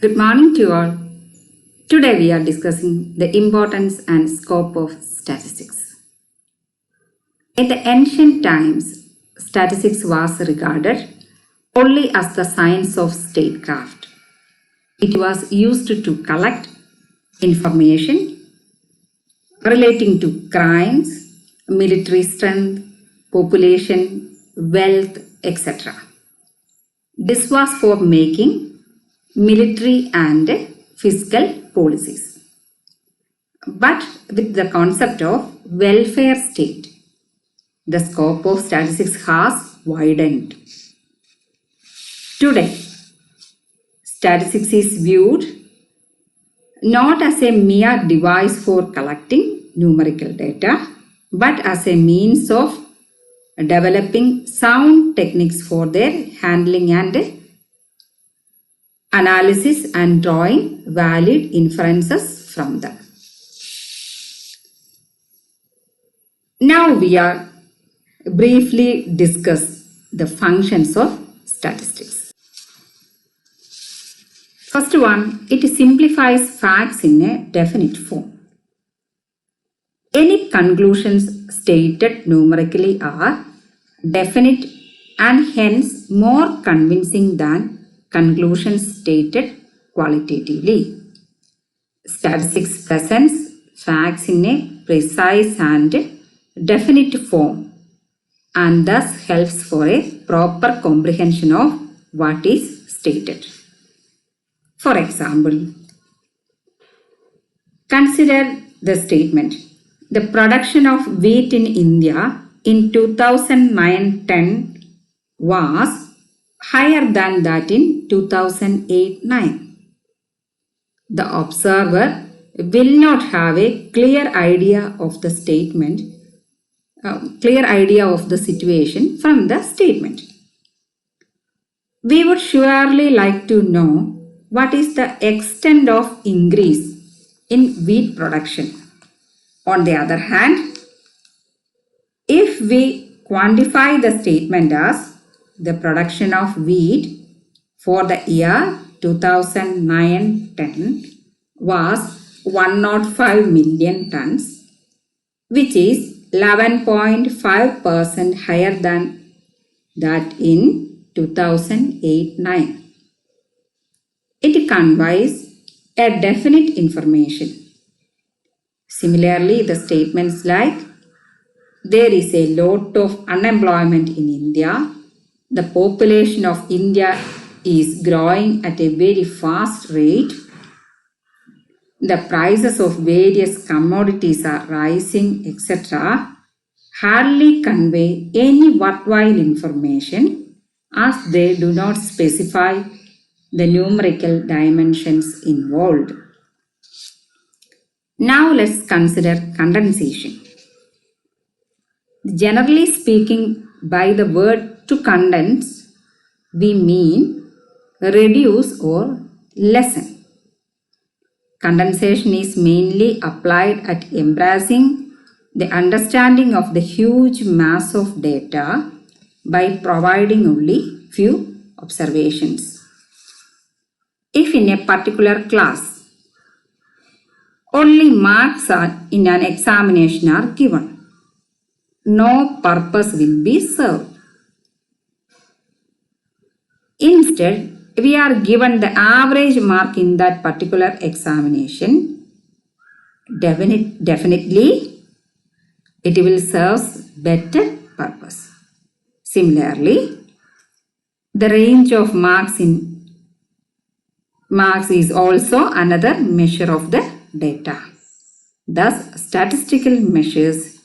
Good morning to you all. Today we are discussing the importance and scope of statistics. In the ancient times, statistics was regarded only as the science of statecraft. It was used to collect information relating to crimes, military strength, population, wealth, etc. This was for making military and fiscal policies. But with the concept of welfare state, the scope of statistics has widened. Today, statistics is viewed not as a mere device for collecting numerical data, but as a means of developing sound techniques for their handling and analysis and drawing valid inferences from them. Now we are briefly discuss the functions of statistics. First one, it simplifies facts in a definite form. Any conclusions stated numerically are definite and hence more convincing than conclusions stated qualitatively. Statistics presents facts in a precise and definite form and thus helps for a proper comprehension of what is stated. For example, consider the statement, the production of wheat in India in 2009-10 was higher than that in 2008-9. The observer will not have a clear idea of the statement, clear idea of the situation from the statement. We would surely like to know what is the extent of increase in wheat production. On the other hand, if we quantify the statement as the production of wheat for the year 2009-10 was 105 million tons, which is 11.5% higher than that in 2008-9. It conveys a definite information. Similarly, the statements like there is a lot of unemployment in India, the population of India is growing at a very fast rate, the prices of various commodities are rising, etc., hardly convey any worthwhile information as they do not specify the numerical dimensions involved. Now let's consider condensation. Generally speaking, by the word to condense, we mean reduce or lessen. Condensation is mainly applied at embracing the understanding of the huge mass of data by providing only few observations. If in a particular class, only marks in an examination are given, no purpose will be served. Instead, we are given the average mark in that particular examination. Definitely, it will serve better purpose. Similarly, the range of marks is also another measure of the data. Thus, statistical measures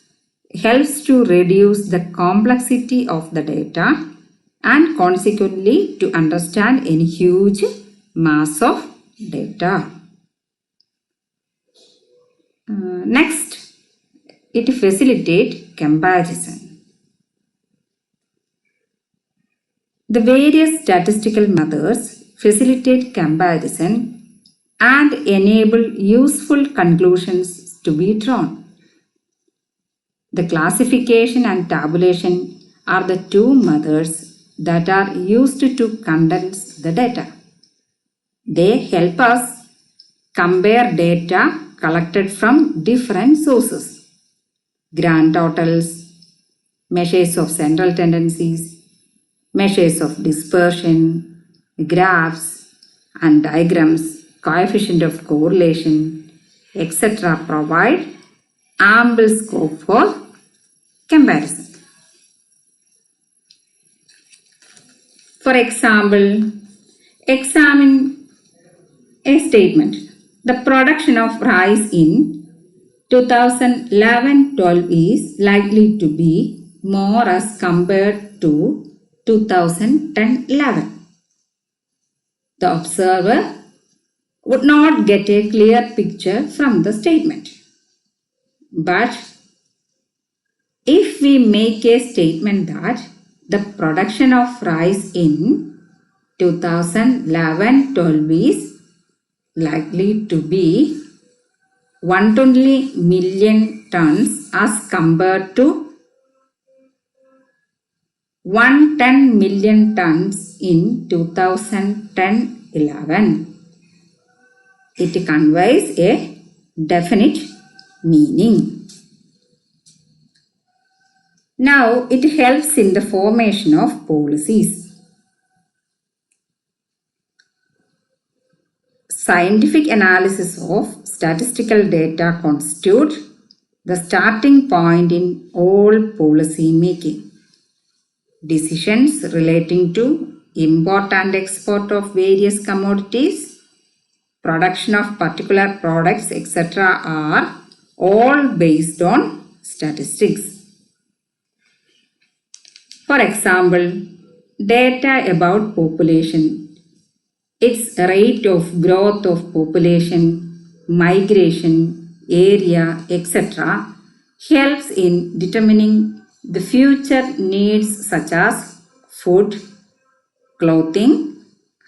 helps to reduce the complexity of the data and consequently to understand any huge mass of data. Next, it facilitates comparison. The various statistical methods facilitate comparison and enable useful conclusions to be drawn. The classification and tabulation are the two methods that are used to condense the data. They help us compare data collected from different sources. Grand totals, measures of central tendencies, measures of dispersion, graphs and diagrams, coefficient of correlation, etc. provide ample scope for comparison. For example, examine a statement. The production of rice in 2011-12 is likely to be more as compared to 2010-11. The observer would not get a clear picture from the statement. But if we make a statement that the production of rice in 2011-12 is likely to be 120 million tons as compared to 110 million tons in 2010-11. It conveys a definite meaning. Now, it helps in the formation of policies. Scientific analysis of statistical data constitute the starting point in all policy making. Decisions relating to import and export of various commodities, production of particular products, etc. are all based on statistics. For example, data about population, its rate of growth of population, migration, area, etc. helps in determining the future needs such as food, clothing,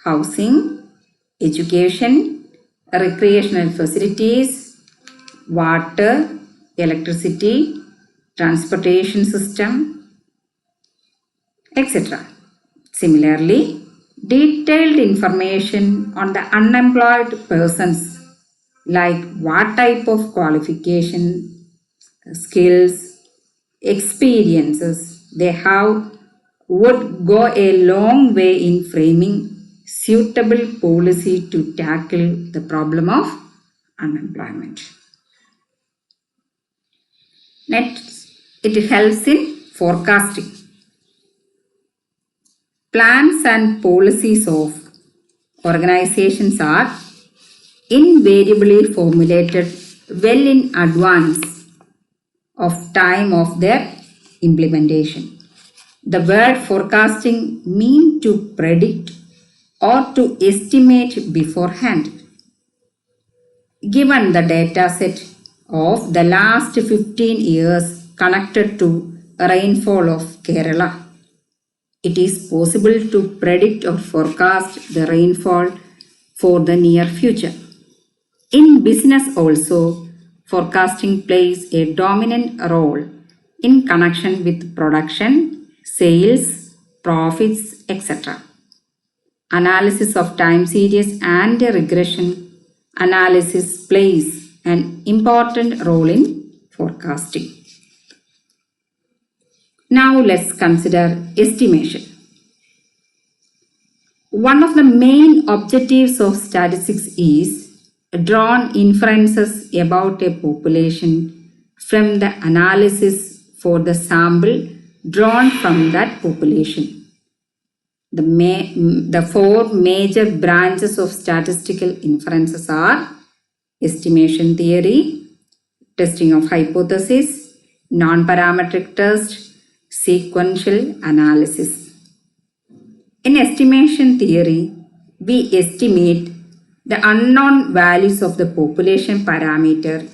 housing, education, recreational facilities, water, electricity, transportation system, etc. Similarly, detailed information on the unemployed persons, like what type of qualification, skills, experiences they have, would go a long way in framing suitable policy to tackle the problem of unemployment. Next, it helps in forecasting. Plans and policies of organizations are invariably formulated well in advance of time of their implementation. The word forecasting means to predict or to estimate beforehand. Given the data set of the last 15 years connected to rainfall of Kerala, it is possible to predict or forecast the rainfall for the near future. In business also, forecasting plays a dominant role in connection with production, sales, profits, etc. Analysis of time series and regression analysis plays an important role in forecasting. Now let's consider estimation. One of the main objectives of statistics is drawn inferences about a population from the analysis for the sample drawn from that population. The four major branches of statistical inferences are estimation theory, testing of hypothesis, non-parametric test, sequential analysis. In estimation theory, we estimate the unknown values of the population parameter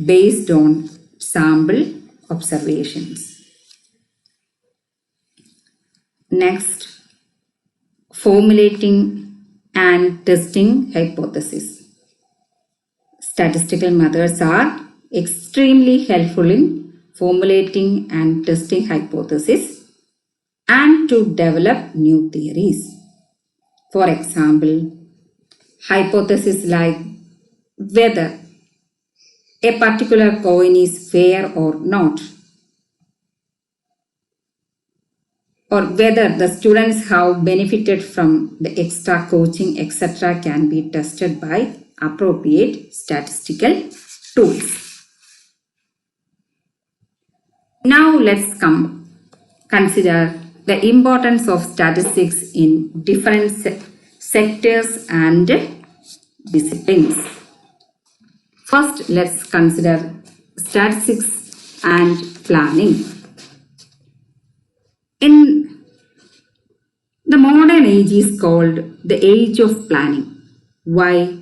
based on sample observations. Next, formulating and testing hypothesis. Statistical methods are extremely helpful in formulating and testing hypotheses and to develop new theories. For example, hypotheses like whether a particular coin is fair or not, or whether the students have benefited from the extra coaching, etc., can be tested by appropriate statistical tools. Now let's consider the importance of statistics in different sectors and disciplines. First, let's consider statistics and planning. In the modern age is called the age of planning. Why?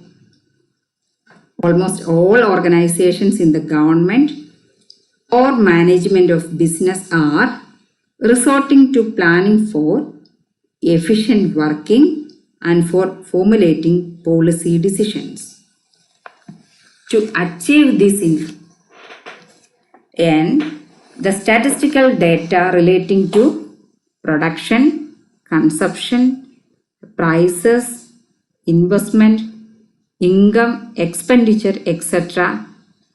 Almost all organizations in the government or management of business are resorting to planning for efficient working and for formulating policy decisions. To achieve this end, the statistical data relating to production, consumption, prices, investment, income, expenditure, etc.,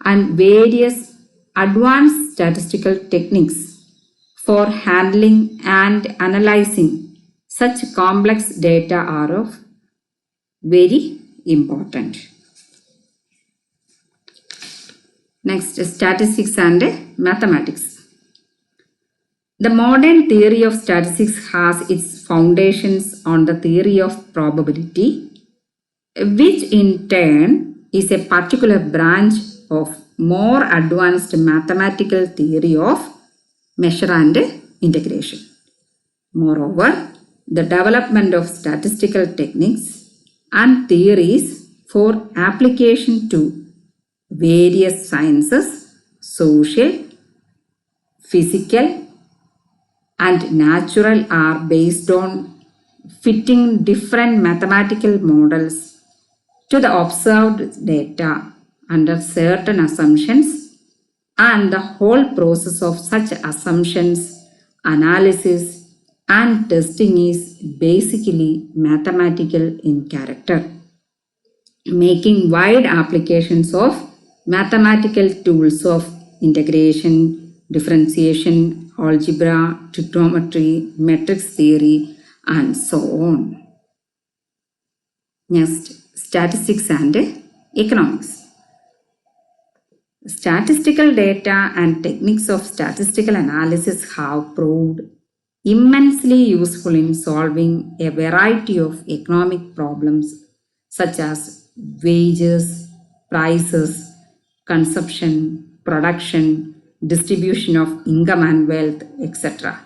and various advanced statistical techniques for handling and analyzing such complex data are of very important. Next, statistics and mathematics. The modern theory of statistics has its foundations on the theory of probability, which in turn is a particular branch of more advanced mathematical theory of measure and integration. Moreover, the development of statistical techniques and theories for application to various sciences, social, physical, and natural are based on fitting different mathematical models to the observed data under certain assumptions, and the whole process of such assumptions, analysis, and testing is basically mathematical in character, making wide applications of mathematical tools of integration, differentiation, algebra, trigonometry, matrix theory, and so on. Next, statistics and economics. Statistical data and techniques of statistical analysis have proved immensely useful in solving a variety of economic problems such as wages, prices, consumption, production, distribution of income and wealth, etc.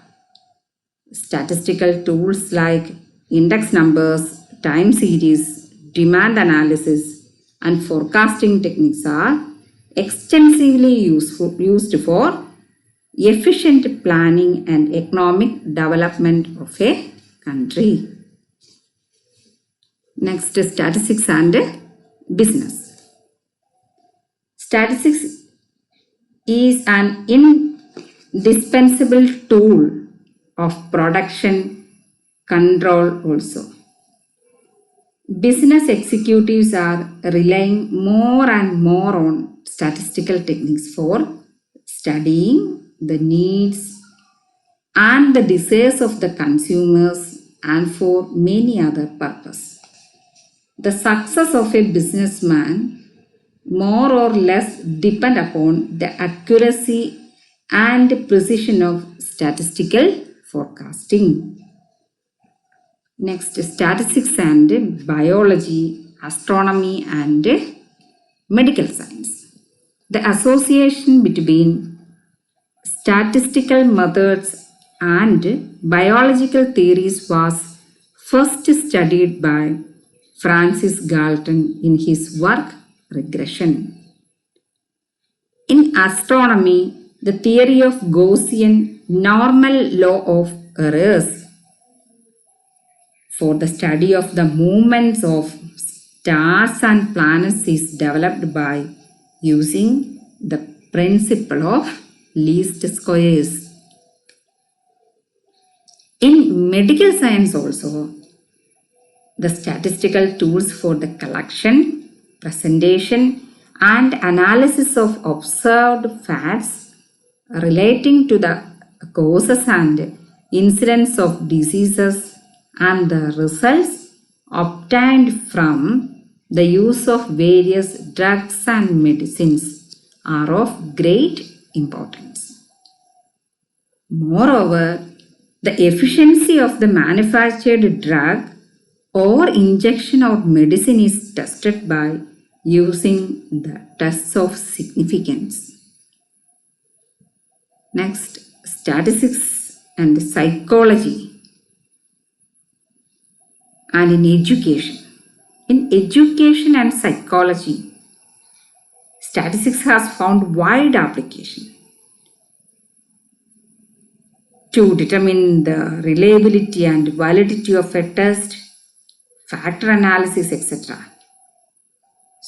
Statistical tools like index numbers, time series, demand analysis, and forecasting techniques are extensively used for efficient planning and economic development of a country. Next, statistics and business. Statistics is an indispensable tool of production control also. Business executives are relying more and more on statistical techniques for studying the needs and the desires of the consumers and for many other purposes. The success of a businessman more or less depend upon the accuracy and precision of statistical forecasting. Next, statistics and biology, astronomy and medical science. The association between statistical methods and biological theories was first studied by Francis Galton in his work Regression. In astronomy, the theory of Gaussian normal law of errors for the study of the movements of stars and planets is developed by using the principle of least squares. In medical science also, the statistical tools for the collection, presentation, and analysis of observed facts relating to the causes and incidence of diseases and the results obtained from the use of various drugs and medicines are of great importance. Moreover, the efficiency of the manufactured drug or injection or medicine is tested by using the tests of significance. Next, statistics and psychology and in education. In education and psychology, statistics has found wide application to determine the reliability and validity of a test, factor analysis, etc.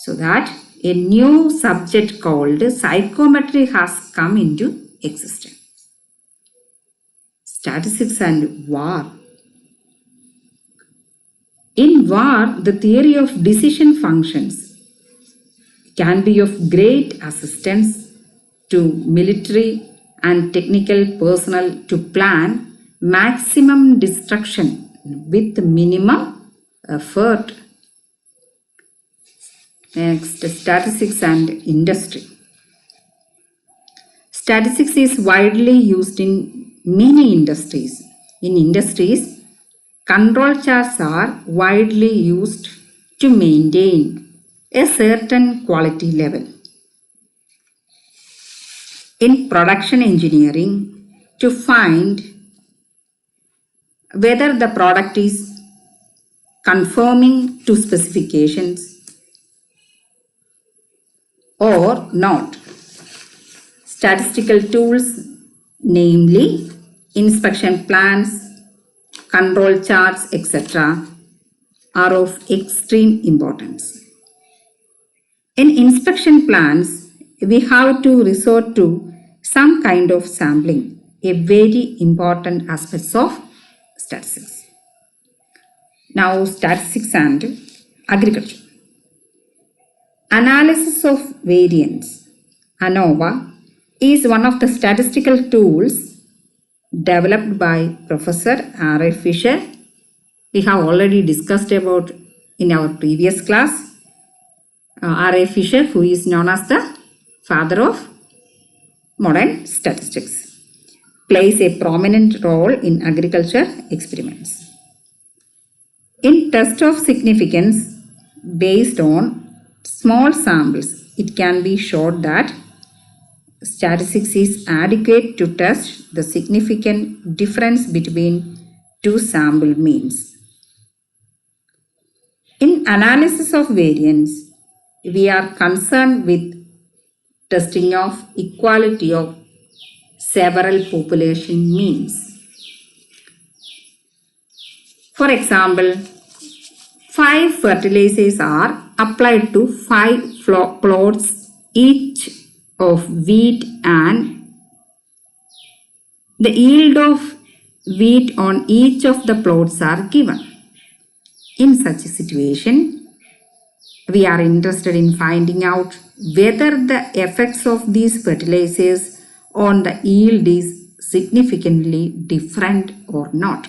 So that a new subject called psychometry has come into existence. Statistics and war. In war, the theory of decision functions can be of great assistance to military and technical personnel to plan maximum destruction with minimum effort. Next, statistics and industry. Statistics is widely used in many industries. In industries, control charts are widely used to maintain a certain quality level. In production engineering, to find whether the product is conforming to specifications or not. Statistical tools, namely inspection plans, control charts, etc., are of extreme importance. In inspection plans, we have to resort to some kind of sampling, a very important aspect of statistics. Now, statistics and agriculture. Analysis of variance, ANOVA, is one of the statistical tools developed by Professor R.A. Fisher. We have already discussed about in our previous class. R.A. Fisher, who is known as the father of modern statistics, plays a prominent role in agriculture experiments. In test of significance based on small samples, it can be shown that statistics is adequate to test the significant difference between two sample means. In analysis of variance, we are concerned with testing of equality of several population means. For example, 5 fertilizers are applied to 5 plots each of wheat and the yield of wheat on each of the plots are given. In such a situation, we are interested in finding out whether the effects of these fertilizers on the yield is significantly different or not.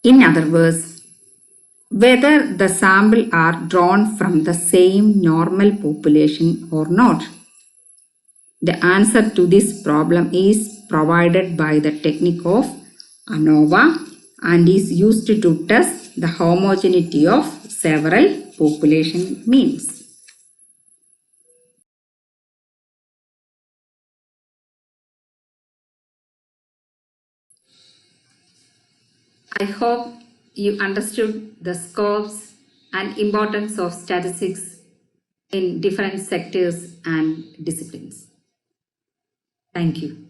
In other words, whether the sample are drawn from the same normal population or not. The answer to this problem is provided by the technique of ANOVA and is used to test the homogeneity of several population means. I hope you understood the scopes and importance of statistics in different sectors and disciplines. Thank you.